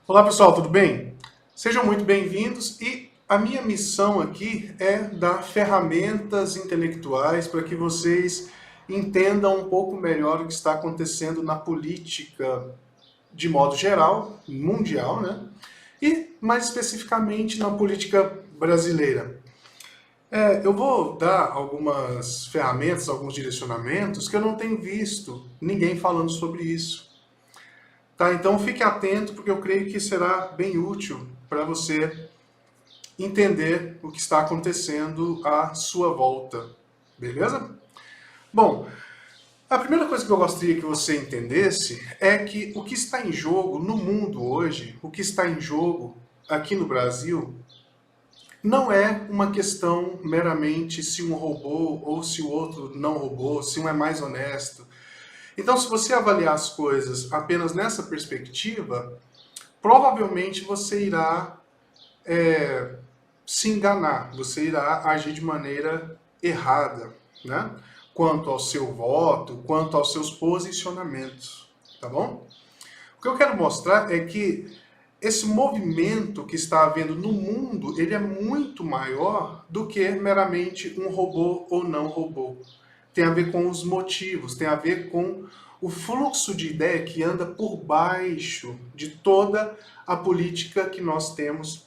Olá pessoal, tudo bem? Sejam muito bem-vindos e a minha missão aqui é dar ferramentas intelectuais para que vocês entendam um pouco melhor o que está acontecendo na política de modo geral, mundial, né? E mais especificamente na política brasileira. Eu vou dar algumas ferramentas, alguns direcionamentos que eu não tenho visto ninguém falando sobre isso. Tá? Então fique atento, porque eu creio que será bem útil para você entender o que está acontecendo à sua volta. Beleza? Bom, a primeira coisa que eu gostaria que você entendesse é que o que está em jogo no mundo hoje, o que está em jogo aqui no Brasil, não é uma questão meramente se um roubou ou se o outro não roubou, se um é mais honesto. Então, se você avaliar as coisas apenas nessa perspectiva, provavelmente você irá se enganar, você irá agir de maneira errada, né? Quanto ao seu voto, quanto aos seus posicionamentos, tá bom? O que eu quero mostrar é que esse movimento que está havendo no mundo, ele é muito maior do que meramente um robô ou não robô. Tem a ver com os motivos, tem a ver com o fluxo de ideia que anda por baixo de toda a política que nós temos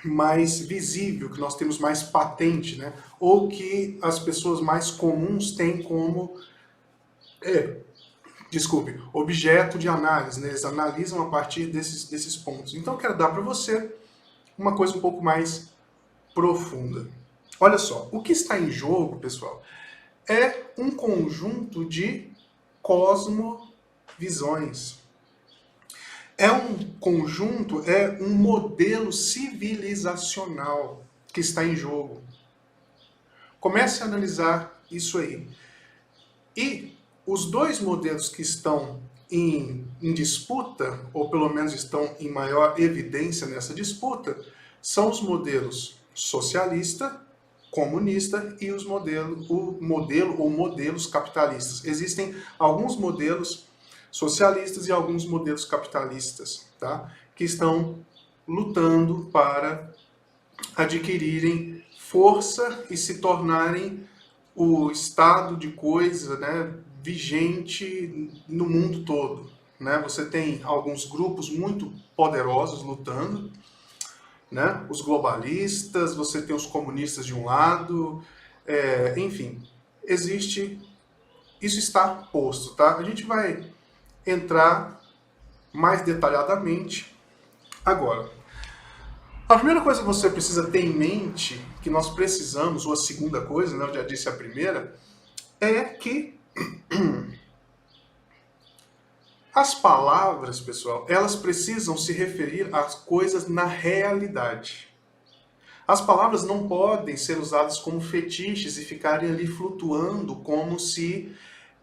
mais visível, que nós temos mais patente, né? Ou que as pessoas mais comuns têm como, objeto de análise, né? Eles analisam a partir desses pontos. Então eu quero dar para você uma coisa um pouco mais profunda. Olha só, o que está em jogo, pessoal, é um conjunto de cosmovisões. É um conjunto, é um modelo civilizacional que está em jogo. Comece a analisar isso aí. E os dois modelos que estão em disputa, ou pelo menos estão em maior evidência nessa disputa, são os modelos socialista, comunista e o modelo ou modelos capitalistas. Existem alguns modelos socialistas e alguns modelos capitalistas, tá? Que estão lutando para adquirirem força e se tornarem o estado de coisa, né, vigente no mundo todo. Né? Você tem alguns grupos muito poderosos lutando, né? Os globalistas, você tem os comunistas de um lado, enfim, isso está posto, tá? A gente vai entrar mais detalhadamente agora. A primeira coisa que você precisa ter em mente, que nós precisamos, ou a segunda coisa, né, eu já disse a primeira, é que as palavras, pessoal, elas precisam se referir às coisas na realidade. As palavras não podem ser usadas como fetiches e ficarem ali flutuando como se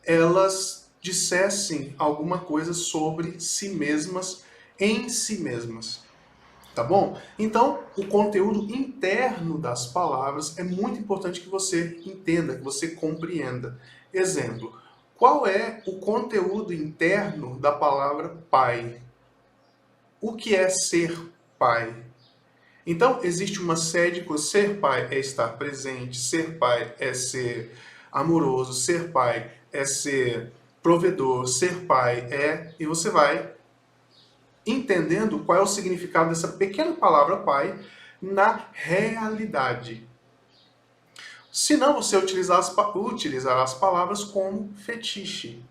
elas dissessem alguma coisa sobre si mesmas, em si mesmas. Tá bom? Então, o conteúdo interno das palavras é muito importante que você entenda, que você compreenda. Exemplo, qual é o conteúdo interno da palavra pai? O que é ser pai? Então, existe uma série de coisas. Ser pai é estar presente, ser pai é ser amoroso, ser pai é ser provedor, ser pai é... E você vai entendendo qual é o significado dessa pequena palavra pai na realidade. Senão você utilizará as palavras como fetiche,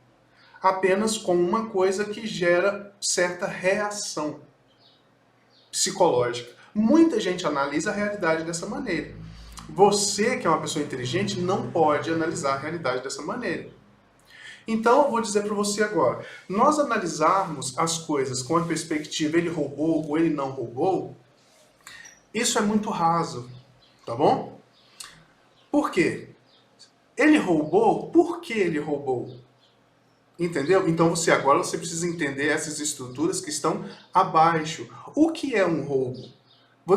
apenas como uma coisa que gera certa reação psicológica. Muita gente analisa a realidade dessa maneira. Você, que é uma pessoa inteligente, não pode analisar a realidade dessa maneira. Então, eu vou dizer para você agora, nós analisarmos as coisas com a perspectiva ele roubou ou ele não roubou, isso é muito raso, tá bom? Por quê? Ele roubou, por que ele roubou? Entendeu? Então agora você precisa entender essas estruturas que estão abaixo. O que é um roubo?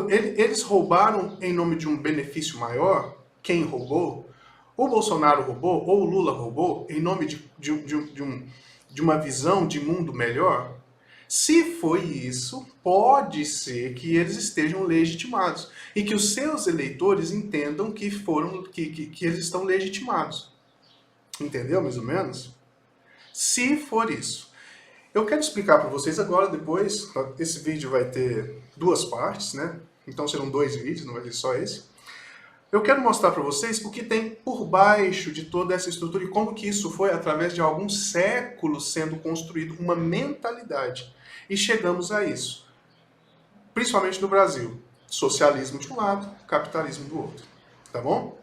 Eles roubaram em nome de um benefício maior? Quem roubou? O Bolsonaro roubou, ou o Lula roubou, em nome de uma visão de mundo melhor? Se foi isso, pode ser que eles estejam legitimados e que os seus eleitores entendam que eles estão legitimados. Entendeu, mais ou menos? Se for isso. Eu quero explicar para vocês agora, depois, esse vídeo vai ter duas partes, né? Então serão 2 vídeos, não vai ser só esse. Eu quero mostrar para vocês o que tem por baixo de toda essa estrutura e como que isso foi, através de alguns séculos, sendo construído uma mentalidade. E chegamos a isso. Principalmente no Brasil. Socialismo de um lado, capitalismo do outro. Tá bom?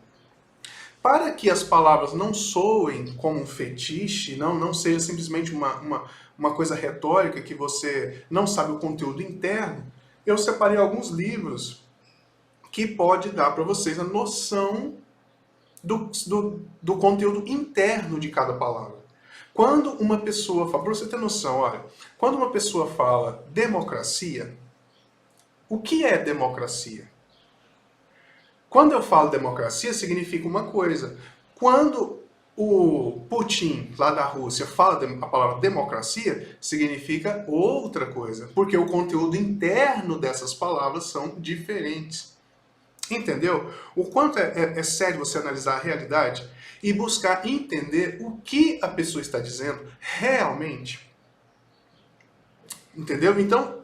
Para que as palavras não soem como um fetiche, não seja simplesmente uma coisa retórica que você não sabe o conteúdo interno, eu separei alguns livros que pode dar para vocês a noção do conteúdo interno de cada palavra. Quando uma pessoa fala, para você ter noção, olha, quando uma pessoa fala democracia, o que é democracia? Quando eu falo democracia, significa uma coisa. Quando o Putin, lá da Rússia, fala a palavra democracia, significa outra coisa. Porque o conteúdo interno dessas palavras são diferentes. Entendeu? O quanto é sério você analisar a realidade e buscar entender o que a pessoa está dizendo realmente. Entendeu? Então,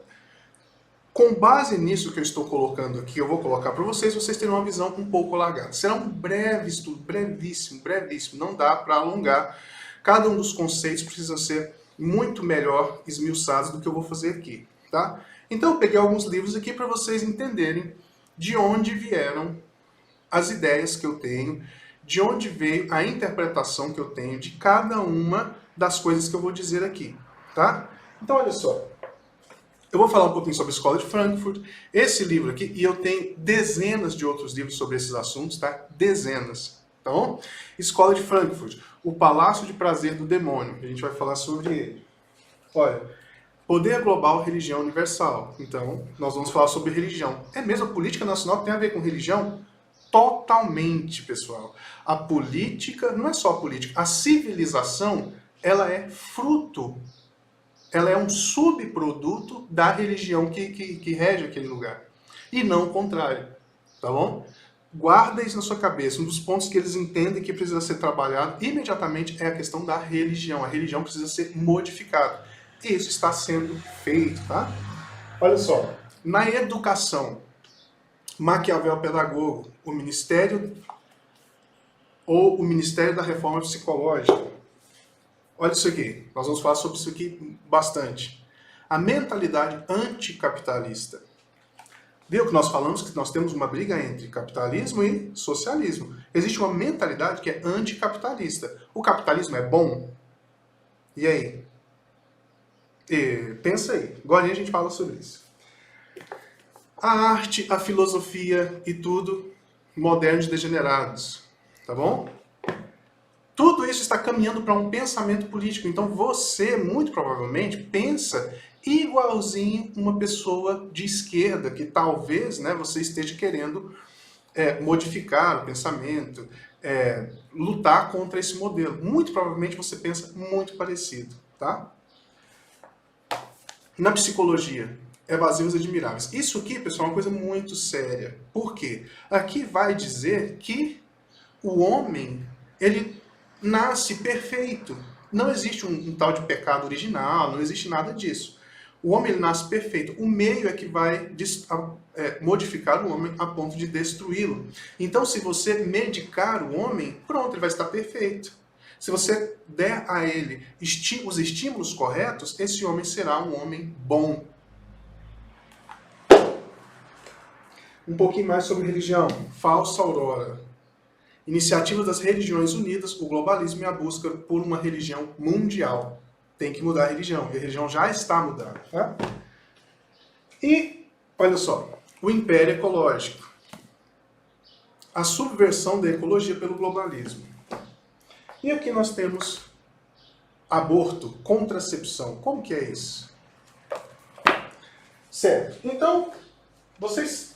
com base nisso que eu estou colocando aqui, eu vou colocar para vocês terem uma visão um pouco alargada. Será um breve estudo, brevíssimo, brevíssimo. Não dá para alongar. Cada um dos conceitos precisa ser muito melhor esmiuçados do que eu vou fazer aqui, tá? Então eu peguei alguns livros aqui para vocês entenderem de onde vieram as ideias que eu tenho, de onde veio a interpretação que eu tenho de cada uma das coisas que eu vou dizer aqui, tá? Então olha só. Eu vou falar um pouquinho sobre a Escola de Frankfurt, esse livro aqui, e eu tenho dezenas de outros livros sobre esses assuntos, tá? Dezenas. Então, Escola de Frankfurt, o Palácio de Prazer do Demônio, a gente vai falar sobre ele. Olha, Poder Global, Religião Universal. Então, nós vamos falar sobre religião. É mesmo a política nacional que tem a ver com religião? Totalmente, pessoal. A política, não é só a política, a civilização, ela é fruto, ela é um subproduto da religião que rege aquele lugar. E não o contrário, tá bom? Guarda isso na sua cabeça. Um dos pontos que eles entendem que precisa ser trabalhado imediatamente é a questão da religião. A religião precisa ser modificada. E isso está sendo feito, tá? Olha só, na educação, Maquiavel Pedagogo, o Ministério da Reforma Psicológica. Olha isso aqui, nós vamos falar sobre isso aqui bastante. A mentalidade anticapitalista. Viu que nós falamos que nós temos uma briga entre capitalismo e socialismo. Existe uma mentalidade que é anticapitalista. O capitalismo é bom? E aí? Pensa aí. Agora a gente fala sobre isso. A arte, a filosofia e tudo, modernos degenerados. Tá bom? Tudo isso está caminhando para um pensamento político. Então você, muito provavelmente, pensa igualzinho uma pessoa de esquerda, que talvez, né, você esteja querendo modificar o pensamento, lutar contra esse modelo. Muito provavelmente você pensa muito parecido, tá? Na psicologia, evasivos admiráveis. Isso aqui, pessoal, é uma coisa muito séria. Por quê? Aqui vai dizer que o homem, ele nasce perfeito. Não existe um tal de pecado original, não existe nada disso. O homem ele nasce perfeito. O meio é que vai modificar o homem a ponto de destruí-lo. Então, se você medicar o homem, pronto, ele vai estar perfeito. Se você der a ele os estímulos corretos, esse homem será um homem bom. Um pouquinho mais sobre religião. Falsa aurora. Iniciativa das Religiões Unidas, o globalismo e a busca por uma religião mundial. Tem que mudar a religião, e a religião já está mudando. Tá? E, olha só, o império ecológico. A subversão da ecologia pelo globalismo. E aqui nós temos aborto, contracepção. Como que é isso? Certo. Então, vocês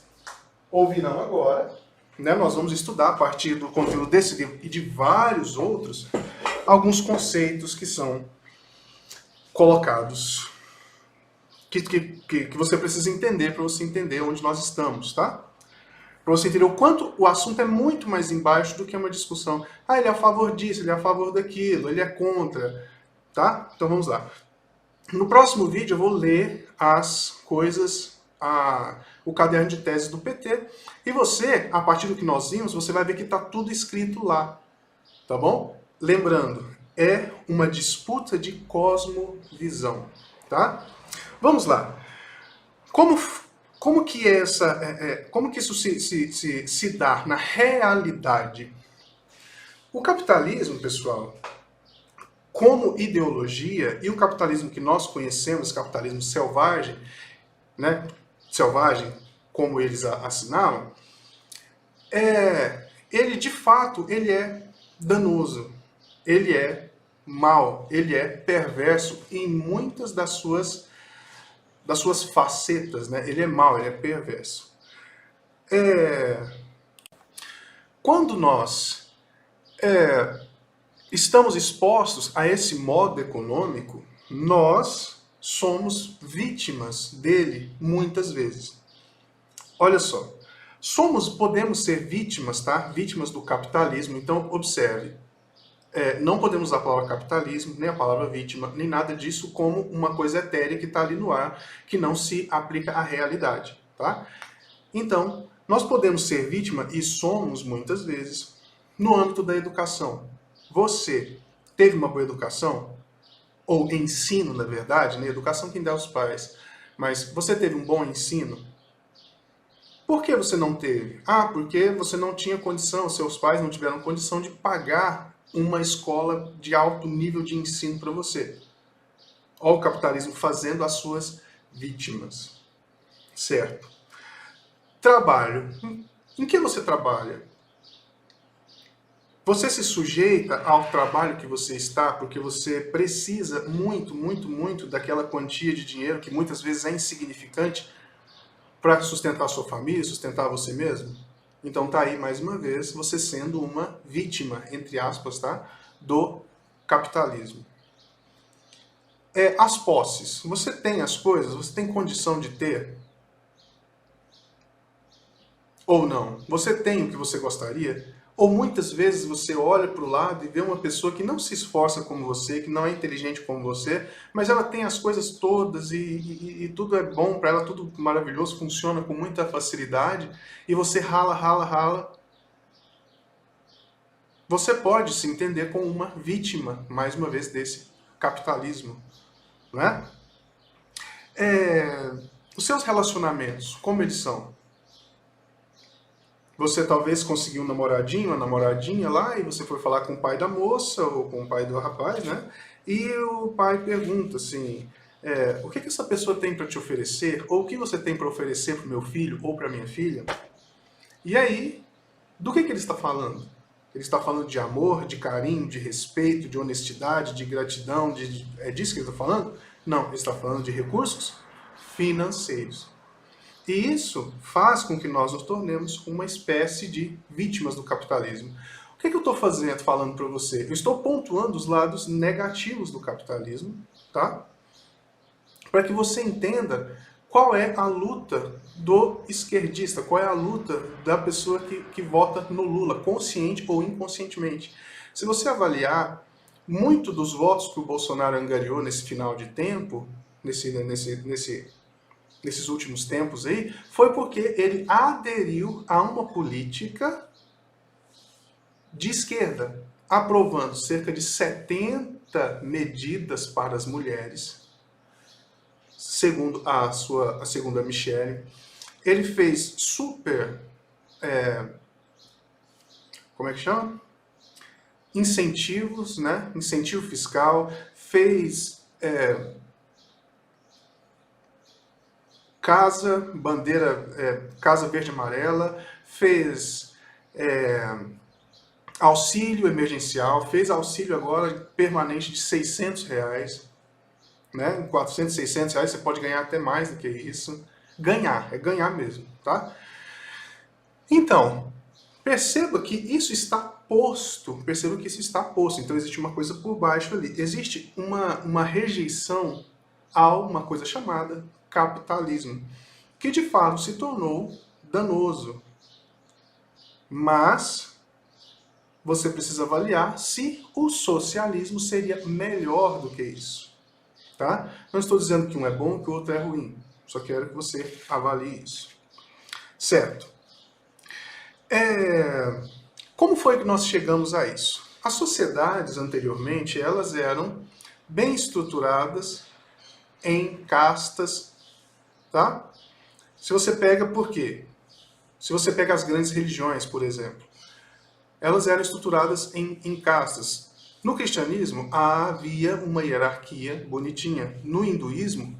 ouvirão agora, né, nós vamos estudar a partir do conteúdo desse livro e de vários outros, alguns conceitos que são colocados que você precisa entender para você entender onde nós estamos, tá? Para você entender o quanto o assunto é muito mais embaixo do que uma discussão. Ah, ele é a favor disso, ele é a favor daquilo, ele é contra, tá? Então vamos lá. No próximo vídeo eu vou ler as coisas, o caderno de tese do PT, e você, a partir do que nós vimos, você vai ver que está tudo escrito lá, tá bom? Lembrando, é uma disputa de cosmovisão, tá? Vamos lá. Como que como que isso se dá na realidade? O capitalismo, pessoal, como ideologia, e o capitalismo que nós conhecemos, capitalismo selvagem, né? Selvagem, como eles assinalam, ele de fato ele é danoso, ele é mau, ele é perverso em muitas das suas facetas, né? Ele é mau, ele é perverso. Quando nós estamos expostos a esse modo econômico, nós somos vítimas dele muitas vezes. Olha só, podemos ser vítimas, tá? Vítimas do capitalismo. Então, observe, não podemos usar a palavra capitalismo, nem a palavra vítima, nem nada disso como uma coisa etérea que está ali no ar, que não se aplica à realidade, tá? Então, nós podemos ser vítima, e somos muitas vezes, no âmbito da educação. Você teve uma boa educação? Ou ensino, na verdade, né? Educação quem dá aos pais. Mas você teve um bom ensino? Por que você não teve? Ah, porque você não tinha condição, seus pais não tiveram condição de pagar uma escola de alto nível de ensino para você. Olha o capitalismo fazendo as suas vítimas. Certo. Trabalho. Em que você trabalha? Você se sujeita ao trabalho que você está porque você precisa muito, muito, muito daquela quantia de dinheiro que muitas vezes é insignificante para sustentar a sua família, sustentar você mesmo? Então tá aí, mais uma vez, você sendo uma vítima, entre aspas, tá? Do capitalismo. As posses. Você tem as coisas? Você tem condição de ter? Ou não? Você tem o que você gostaria? Ou muitas vezes você olha para o lado e vê uma pessoa que não se esforça como você, que não é inteligente como você, mas ela tem as coisas todas e tudo é bom para ela, tudo maravilhoso, funciona com muita facilidade, e você rala, rala, rala. Você pode se entender como uma vítima, mais uma vez, desse capitalismo, né? Os seus relacionamentos, como eles são? Você talvez conseguiu um namoradinho, uma namoradinha lá, e você foi falar com o pai da moça, ou com o pai do rapaz, né? E o pai pergunta assim, o que essa pessoa tem para te oferecer? Ou o que você tem para oferecer para o meu filho ou para minha filha? E aí, do que ele está falando? Ele está falando de amor, de carinho, de respeito, de honestidade, de gratidão, é disso que ele está falando? Não, ele está falando de recursos financeiros. E isso faz com que nós nos tornemos uma espécie de vítimas do capitalismo. O que eu estou falando para você? Eu estou pontuando os lados negativos do capitalismo, tá? Para que você entenda qual é a luta do esquerdista, qual é a luta da pessoa que vota no Lula, consciente ou inconscientemente. Se você avaliar, muito dos votos que o Bolsonaro angariou nesse final de tempo, nesses últimos tempos aí, foi porque ele aderiu a uma política de esquerda, aprovando cerca de 70 medidas para as mulheres, segundo a segunda Michelle. Ele fez como é que chama? Incentivos, né? Incentivo fiscal, fez Casa Verde e Amarela, fez auxílio emergencial, fez auxílio agora permanente de R$600, né? 400, R$600 você pode ganhar até mais do que isso. Ganhar, é ganhar mesmo, tá? Então, perceba que isso está posto, então existe uma coisa por baixo ali, existe uma rejeição a uma coisa chamada capitalismo, que de fato se tornou danoso. Mas você precisa avaliar se o socialismo seria melhor do que isso. Tá? Não estou dizendo que um é bom e que o outro é ruim. Só quero que você avalie isso. Certo. Como foi que nós chegamos a isso? As sociedades anteriormente, elas eram bem estruturadas em castas, tá? Se você pega por quê? Se você pega as grandes religiões, por exemplo, elas eram estruturadas em castas. No cristianismo, havia uma hierarquia bonitinha. No hinduísmo,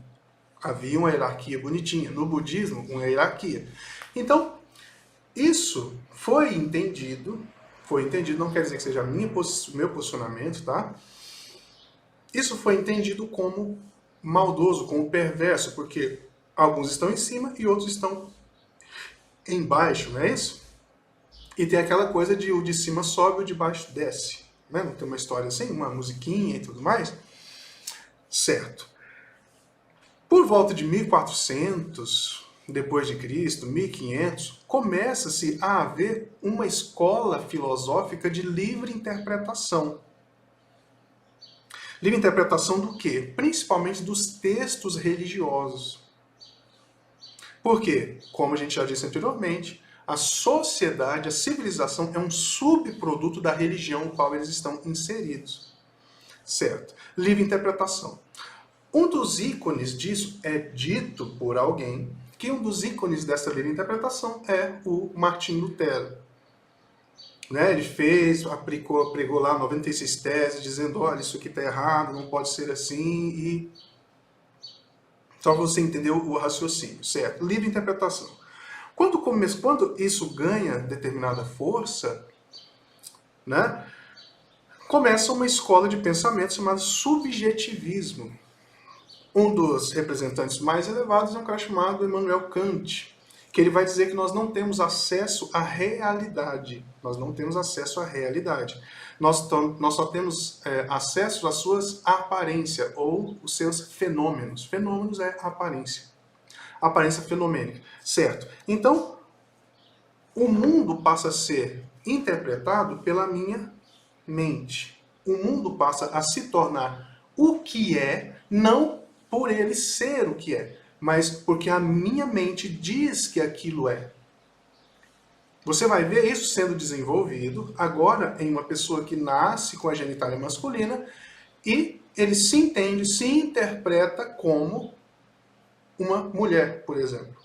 havia uma hierarquia bonitinha. No budismo, uma hierarquia. Então, isso foi entendido, não quer dizer que seja o meu posicionamento, tá? Isso foi entendido como maldoso, como perverso, porque alguns estão em cima e outros estão embaixo, não é isso? E tem aquela coisa de o de cima sobe e o de baixo desce. Né? Não tem uma história assim, uma musiquinha e tudo mais? Certo. Por volta de 1400, depois de Cristo, 1500, começa-se a haver uma escola filosófica de livre interpretação. Livre interpretação do quê? Principalmente dos textos religiosos. Por quê? Como a gente já disse anteriormente, a sociedade, a civilização é um subproduto da religião no qual eles estão inseridos. Certo? Livre interpretação. Um dos ícones disso é dito por alguém que um dos ícones dessa livre interpretação é o Martim Lutero. Né? Ele pregou lá 96 teses, dizendo, olha, isso aqui está errado, não pode ser assim, e só você entendeu o raciocínio, certo? Livre interpretação. Quando isso ganha determinada força, né, começa uma escola de pensamento chamada subjetivismo. Um dos representantes mais elevados é um cara chamado Immanuel Kant, que ele vai dizer que nós não temos acesso à realidade. Nós não temos acesso à realidade. Nós só temos acesso às suas aparências, ou os seus fenômenos. Fenômenos é aparência. Aparência fenomênica, certo? Então, o mundo passa a ser interpretado pela minha mente. O mundo passa a se tornar o que é, não por ele ser o que é, mas porque a minha mente diz que aquilo é. Você vai ver isso sendo desenvolvido agora em uma pessoa que nasce com a genitália masculina e ele se entende, se interpreta como uma mulher, por exemplo.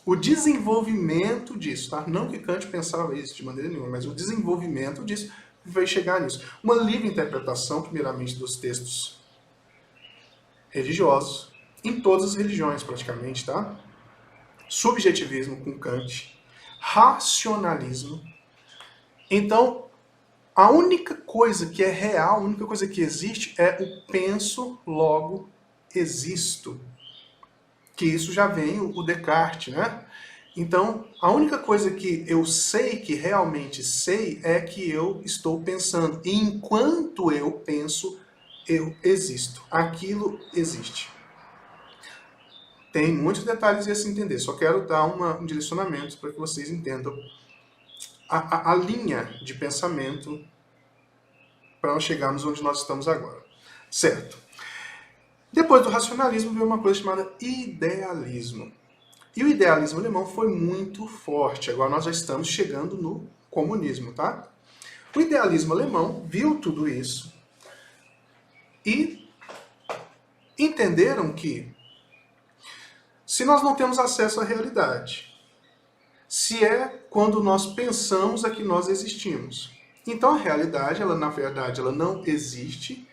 O desenvolvimento disso, tá? Não que Kant pensava isso de maneira nenhuma, mas o desenvolvimento disso vai chegar nisso. Uma livre interpretação, primeiramente, dos textos religiosos, em todas as religiões praticamente, tá? Subjetivismo com Kant, racionalismo. Então, a única coisa que é real, a única coisa que existe é o penso, logo existo. Que isso já vem o Descartes, né? Então, a única coisa que eu sei, que realmente sei, é que eu estou pensando. E enquanto eu penso, eu existo. Aquilo existe. Tem muitos detalhes a se entender, só quero dar um direcionamento para que vocês entendam a linha de pensamento para nós chegarmos onde nós estamos agora. Certo? Depois do racionalismo veio uma coisa chamada idealismo. E o idealismo alemão foi muito forte. Agora nós já estamos chegando no comunismo, tá? O idealismo alemão viu tudo isso e entenderam que se nós não temos acesso à realidade, se é quando nós pensamos é que nós existimos. Então a realidade, na verdade, ela não existe,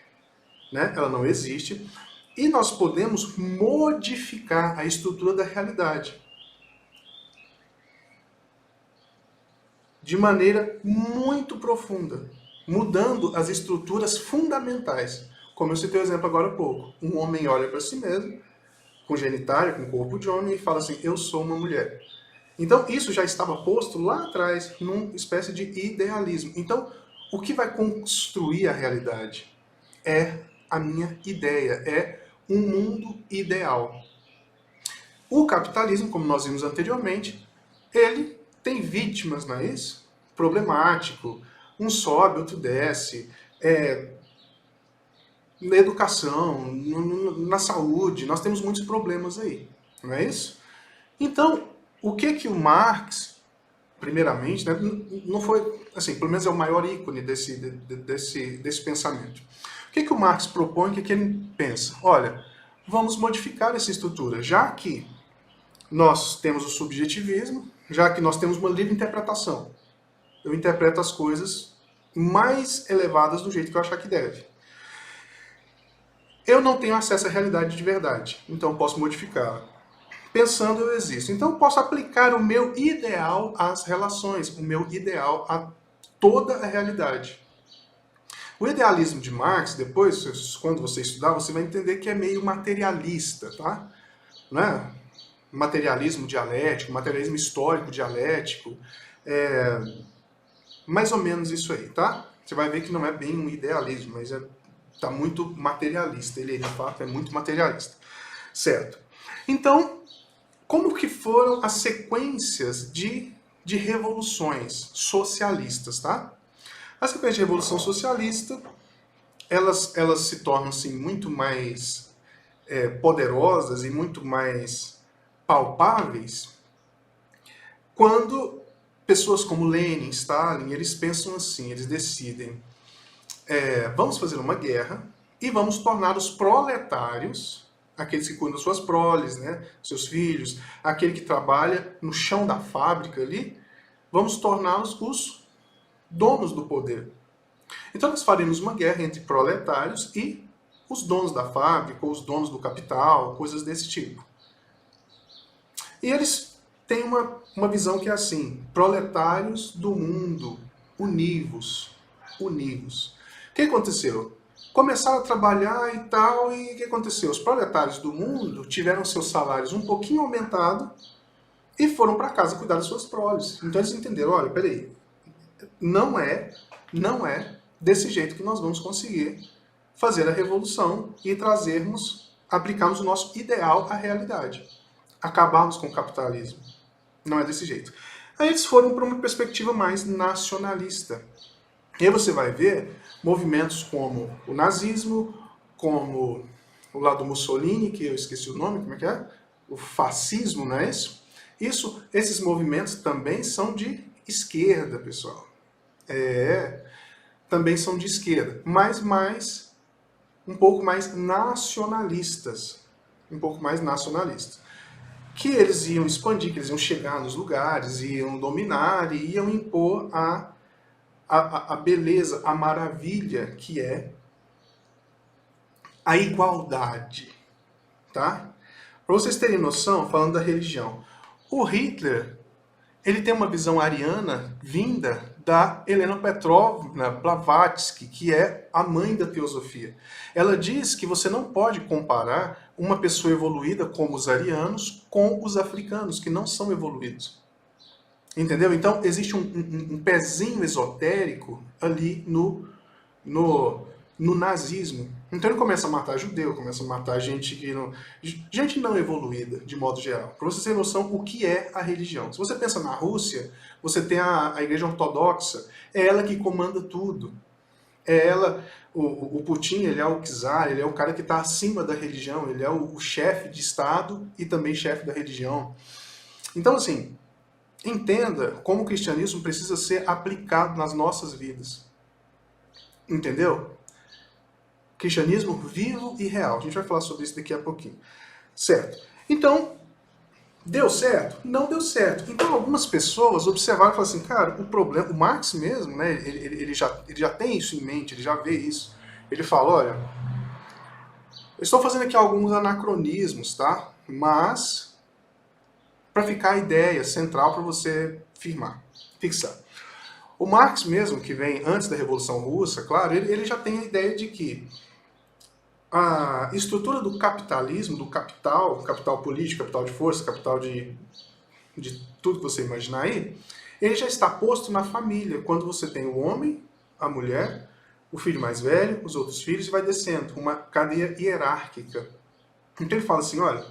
né? Ela não existe. E nós podemos modificar a estrutura da realidade de maneira muito profunda, mudando as estruturas fundamentais. Como eu citei o exemplo agora há pouco. Um homem olha para si mesmo, com genitália, com corpo de homem, e fala assim, eu sou uma mulher. Então isso já estava posto lá atrás, numa espécie de idealismo. Então, o que vai construir a realidade é a minha ideia, é um mundo ideal. O capitalismo, como nós vimos anteriormente, ele tem vítimas, não é isso? Problemático. Um sobe, outro desce. Na educação, na saúde, nós temos muitos problemas aí, não é isso? Então, o que o Marx, primeiramente, né, não foi, assim, pelo menos é o maior ícone desse pensamento. O que o Marx propõe, o que ele pensa? Olha, vamos modificar essa estrutura, já que nós temos o subjetivismo, já que nós temos uma livre interpretação. Eu interpreto as coisas mais elevadas do jeito que eu achar que deve. Eu não tenho acesso à realidade de verdade, então eu posso modificá-la. Pensando, eu existo. Então eu posso aplicar o meu ideal às relações, o meu ideal a toda a realidade. O idealismo de Marx, depois, quando você estudar, você vai entender que é meio materialista, tá? Não é? Materialismo dialético, materialismo histórico dialético, mais ou menos isso aí, tá? Você vai ver que não é bem um idealismo, mas tá muito materialista. Ele, de fato, é muito materialista. Certo? Então, como que foram as sequências de revoluções socialistas, tá? As sequências de revolução socialista, elas se tornam assim, muito mais poderosas e muito mais palpáveis quando pessoas como Lenin, Stalin, eles pensam assim, eles decidem, vamos fazer uma guerra e vamos tornar os proletários, aqueles que cuidam das suas proles, né, seus filhos, aquele que trabalha no chão da fábrica ali, vamos torná-los os donos do poder. Então nós faremos uma guerra entre proletários e os donos da fábrica, ou os donos do capital, coisas desse tipo. E eles têm uma visão que é assim, proletários do mundo, univos, univos. O que aconteceu? Começaram a trabalhar e tal, e o que aconteceu? Os proletários do mundo tiveram seus salários um pouquinho aumentados e foram para casa cuidar das suas proles. Então eles entenderam, olha, peraí, não é desse jeito que nós vamos conseguir fazer a revolução e aplicarmos o nosso ideal à realidade. Acabarmos com o capitalismo. Não é desse jeito. Aí eles foram para uma perspectiva mais nacionalista. E aí você vai ver movimentos como o nazismo, como o lado do Mussolini, que eu esqueci o nome, como é que é? O fascismo, não é isso? Esses movimentos também são de esquerda, pessoal. Também são de esquerda, mas um pouco mais nacionalistas. Um pouco mais nacionalistas. Que eles iam expandir, que eles iam chegar nos lugares, iam dominar e iam impor a beleza, a maravilha que é a igualdade, tá? Para vocês terem noção, falando da religião, o Hitler, ele tem uma visão ariana vinda da Helena Petrovna Blavatsky, que é a mãe da teosofia. Ela diz que você não pode comparar uma pessoa evoluída como os arianos com os africanos, que não são evoluídos. Entendeu? Então, existe um pezinho esotérico ali no nazismo. Então ele começa a matar judeu, começa a matar gente não evoluída, de modo geral. Para você ter noção o que é a religião. Se você pensa na Rússia, você tem a Igreja Ortodoxa, é ela que comanda tudo. É ela, o Putin, ele é o czar, ele é o cara que está acima da religião, ele é o chefe de Estado e também chefe da religião. Então, assim, entenda como o cristianismo precisa ser aplicado nas nossas vidas. Entendeu? Cristianismo vivo e real. A gente vai falar sobre isso daqui a pouquinho. Certo. Então, deu certo? Não deu certo. Então, algumas pessoas observaram e falaram assim, cara, o problema, o Marx mesmo, né, ele já tem isso em mente, ele já vê isso. Ele fala, olha, eu estou fazendo aqui alguns anacronismos, tá? Mas, para ficar a ideia central para você fixar. O Marx mesmo, que vem antes da Revolução Russa, claro, ele já tem a ideia de que a estrutura do capitalismo, do capital político, capital de força, capital de tudo que você imaginar aí, ele já está posto na família, quando você tem o homem, a mulher, o filho mais velho, os outros filhos, e vai descendo, uma cadeia hierárquica. Então ele fala assim, olha,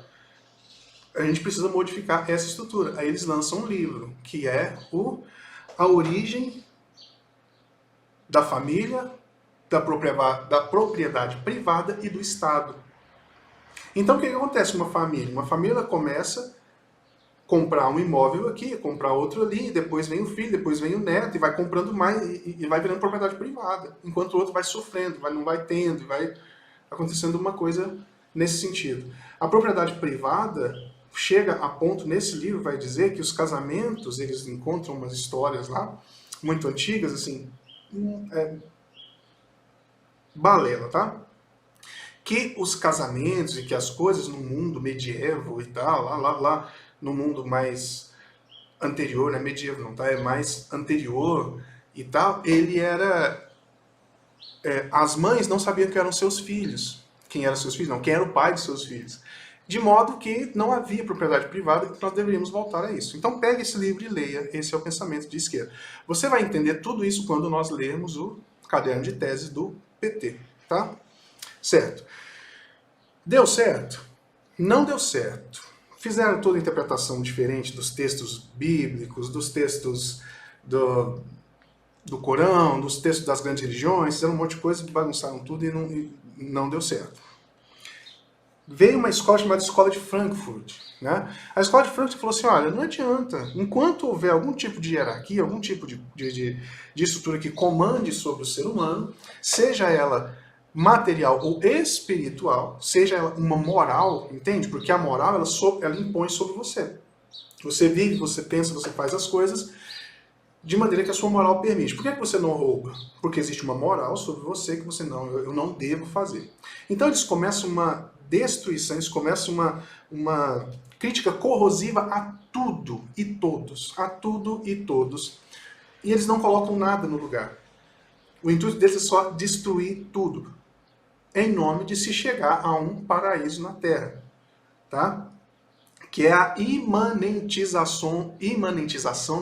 a gente precisa modificar essa estrutura. Aí eles lançam um livro, que é A Origem da Família, da propriedade privada e do Estado. Então o que acontece com uma família? Uma família começa a comprar um imóvel aqui, comprar outro ali, depois vem o filho, depois vem o neto, e vai comprando mais, e vai virando propriedade privada, enquanto o outro vai sofrendo, não vai tendo, vai acontecendo uma coisa nesse sentido. A propriedade privada chega a ponto, nesse livro vai dizer que os casamentos, eles encontram umas histórias lá, muito antigas, assim, balela, tá? Que os casamentos e que as coisas no mundo medieval e tal, lá, no mundo mais anterior, não é medieval não, tá? É mais anterior e tal, ele era... as mães não sabiam que eram seus filhos. Quem eram seus filhos? Não, quem era o pai de seus filhos. De modo que não havia propriedade privada e nós deveríamos voltar a isso. Então pegue esse livro e leia, esse é o pensamento de esquerda. Você vai entender tudo isso quando nós lermos o caderno de tese do PT, tá? Certo. Deu certo? Não deu certo. Fizeram toda a interpretação diferente dos textos bíblicos, dos textos do Corão, dos textos das grandes religiões, fizeram um monte de coisa, bagunçaram tudo e não deu certo. Veio uma escola chamada Escola de Frankfurt. Né? A Escola de Frankfurt falou assim, olha, não adianta, enquanto houver algum tipo de hierarquia, algum tipo de estrutura que comande sobre o ser humano, seja ela material ou espiritual, seja ela uma moral, entende? Porque a moral, ela impõe sobre você. Você vive, você pensa, você faz as coisas de maneira que a sua moral permite. Por que você não rouba? Porque existe uma moral sobre você que você eu não devo fazer. Então eles começam uma destruição, eles começam uma crítica corrosiva a tudo e todos. A tudo e todos. E eles não colocam nada no lugar. O intuito deles é só destruir tudo, em nome de se chegar a um paraíso na Terra. Tá? Que é a imanentização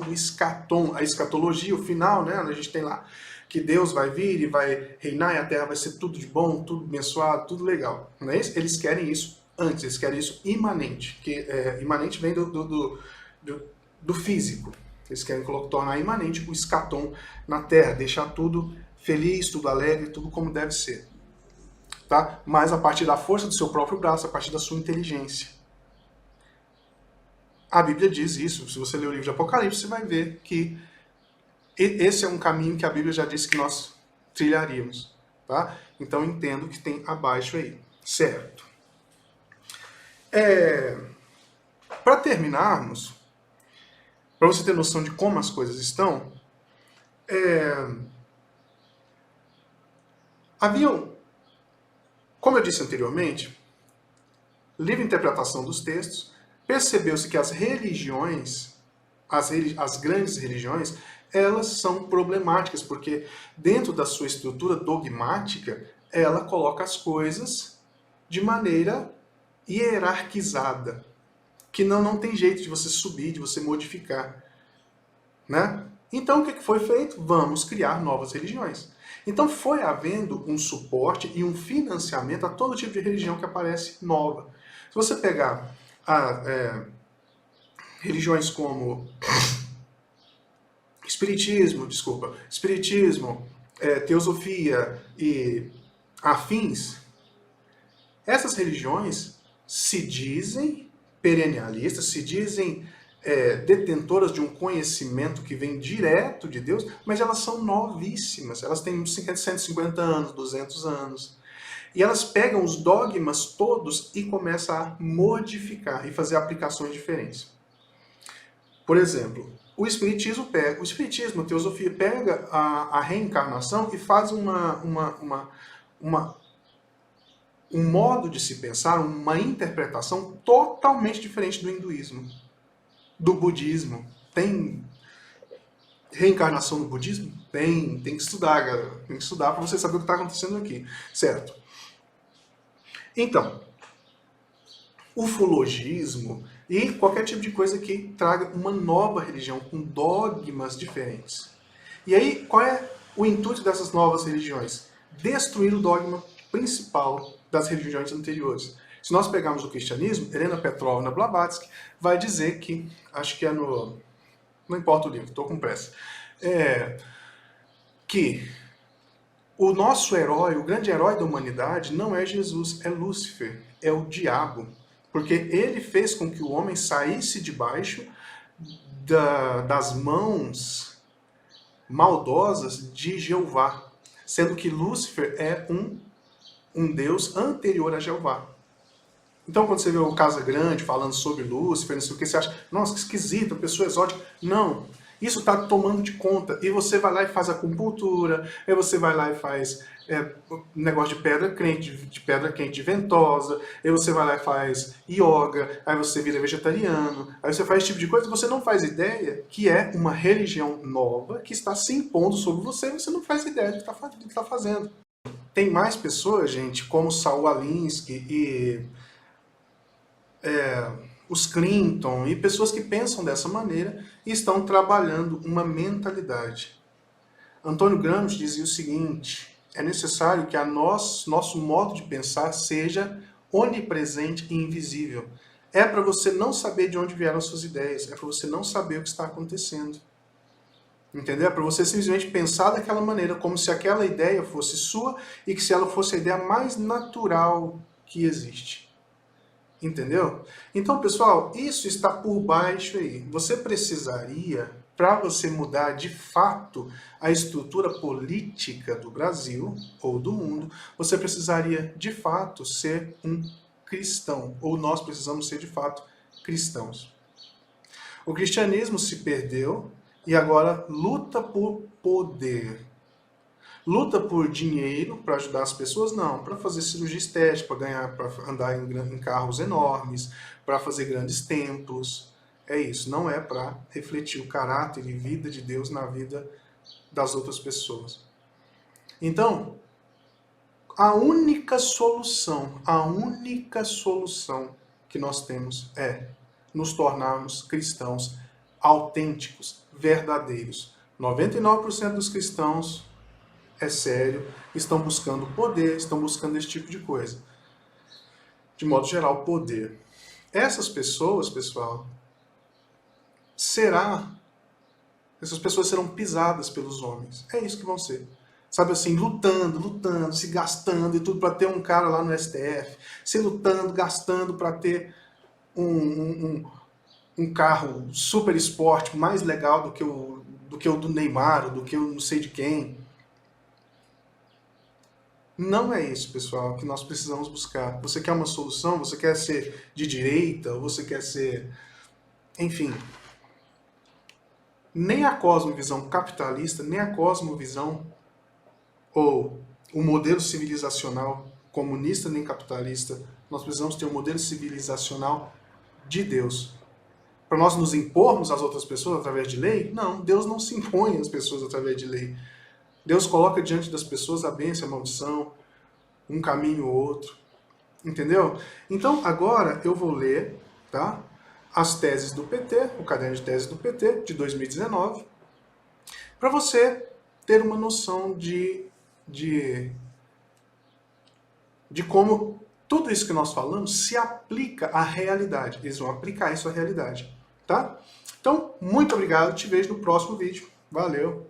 do escatom, a escatologia, o final, né? A gente tem lá que Deus vai vir e vai reinar e a Terra vai ser tudo de bom, tudo abençoado, tudo legal. Não é isso? Eles querem isso antes, eles querem isso imanente, que imanente vem do físico. Eles querem tornar imanente o escatom na Terra, deixar tudo feliz, tudo alegre, tudo como deve ser. Tá? Mas a partir da força do seu próprio braço, a partir da sua inteligência. A Bíblia diz isso. Se você ler o livro de Apocalipse, você vai ver que esse é um caminho que a Bíblia já disse que nós trilharíamos. Tá? Então entendo que tem abaixo aí. Certo. Para terminarmos, para você ter noção de como as coisas estão, como eu disse anteriormente, livre interpretação dos textos, percebeu-se que as religiões, as grandes religiões, elas são problemáticas, porque dentro da sua estrutura dogmática, ela coloca as coisas de maneira hierarquizada, que não tem jeito de você subir, de você modificar. Né? Então o que foi feito? Vamos criar novas religiões. Então foi havendo um suporte e um financiamento a todo tipo de religião que aparece nova. Se você pegar religiões como espiritismo, teosofia e afins, essas religiões se dizem perennialistas, se dizem detentoras de um conhecimento que vem direto de Deus, mas elas são novíssimas, elas têm 150 anos, 200 anos. E elas pegam os dogmas todos e começam a modificar e fazer aplicações diferentes. Por exemplo, o Espiritismo, a teosofia, pega a reencarnação e faz um modo de se pensar, uma interpretação totalmente diferente do hinduísmo, do budismo. Tem reencarnação no budismo? Tem que estudar, galera. Tem que estudar para você saber o que está acontecendo aqui, certo? Então, ufologismo e qualquer tipo de coisa que traga uma nova religião com dogmas diferentes. E aí, qual é o intuito dessas novas religiões? Destruir o dogma principal das religiões anteriores. Se nós pegarmos o cristianismo, Helena Petrovna Blavatsky vai dizer que, acho que é no... não importa o livro, estou com pressa, que o nosso herói, o grande herói da humanidade, não é Jesus, é Lúcifer, é o diabo. Porque ele fez com que o homem saísse debaixo das mãos maldosas de Jeová, sendo que Lúcifer é um deus anterior a Jeová. Então, quando você vê o Casa Grande falando sobre Lúcifer, não sei o que, você acha, nossa, que esquisito, pessoa exótica. Não, isso está tomando de conta. E você vai lá e faz acupuntura, aí você vai lá e faz negócio de pedra quente ventosa, aí você vai lá e faz yoga, aí você vira vegetariano, aí você faz esse tipo de coisa, você não faz ideia que é uma religião nova que está se impondo sobre você, você não faz ideia do que está fazendo. Tem mais pessoas, gente, como Saul Alinsky e os Clinton e pessoas que pensam dessa maneira e estão trabalhando uma mentalidade. Antônio Gramsci dizia o seguinte: é necessário que nosso modo de pensar seja onipresente e invisível. É para você não saber de onde vieram suas ideias, é para você não saber o que está acontecendo. Entendeu? É para você simplesmente pensar daquela maneira, como se aquela ideia fosse sua e que se ela fosse a ideia mais natural que existe. Entendeu? Então, pessoal, isso está por baixo aí. Você precisaria, para você mudar de fato a estrutura política do Brasil ou do mundo, você precisaria de fato ser um cristão, ou nós precisamos ser de fato cristãos. O cristianismo se perdeu e agora luta por poder. Luta por dinheiro para ajudar as pessoas? Não. Para fazer cirurgia estética, para ganhar, para andar em carros enormes, para fazer grandes templos. É isso. Não é para refletir o caráter e vida de Deus na vida das outras pessoas. Então, a única solução que nós temos é nos tornarmos cristãos autênticos, verdadeiros. 99% dos cristãos, é sério, estão buscando poder, estão buscando esse tipo de coisa. De modo geral, poder. Essas pessoas, pessoal, essas pessoas serão pisadas pelos homens. É isso que vão ser. Sabe assim, lutando, se gastando e tudo para ter um cara lá no STF, se lutando, gastando para ter um carro super esporte, mais legal do que o do Neymar, do que o não sei de quem. Não é isso, pessoal, que nós precisamos buscar. Você quer uma solução? Você quer ser de direita? Ou você quer ser... Enfim. Nem a cosmovisão capitalista, nem a cosmovisão ou o modelo civilizacional comunista nem capitalista. Nós precisamos ter um modelo civilizacional de Deus. Para nós nos impormos às outras pessoas através de lei? Não, Deus não se impõe às pessoas através de lei. Deus coloca diante das pessoas a bênção, a maldição, um caminho ou outro. Entendeu? Então, agora eu vou ler, tá, as teses do PT, o caderno de teses do PT, de 2019, para você ter uma noção de como tudo isso que nós falamos se aplica à realidade. Eles vão aplicar isso à realidade. Tá? Então, muito obrigado. Te vejo no próximo vídeo. Valeu!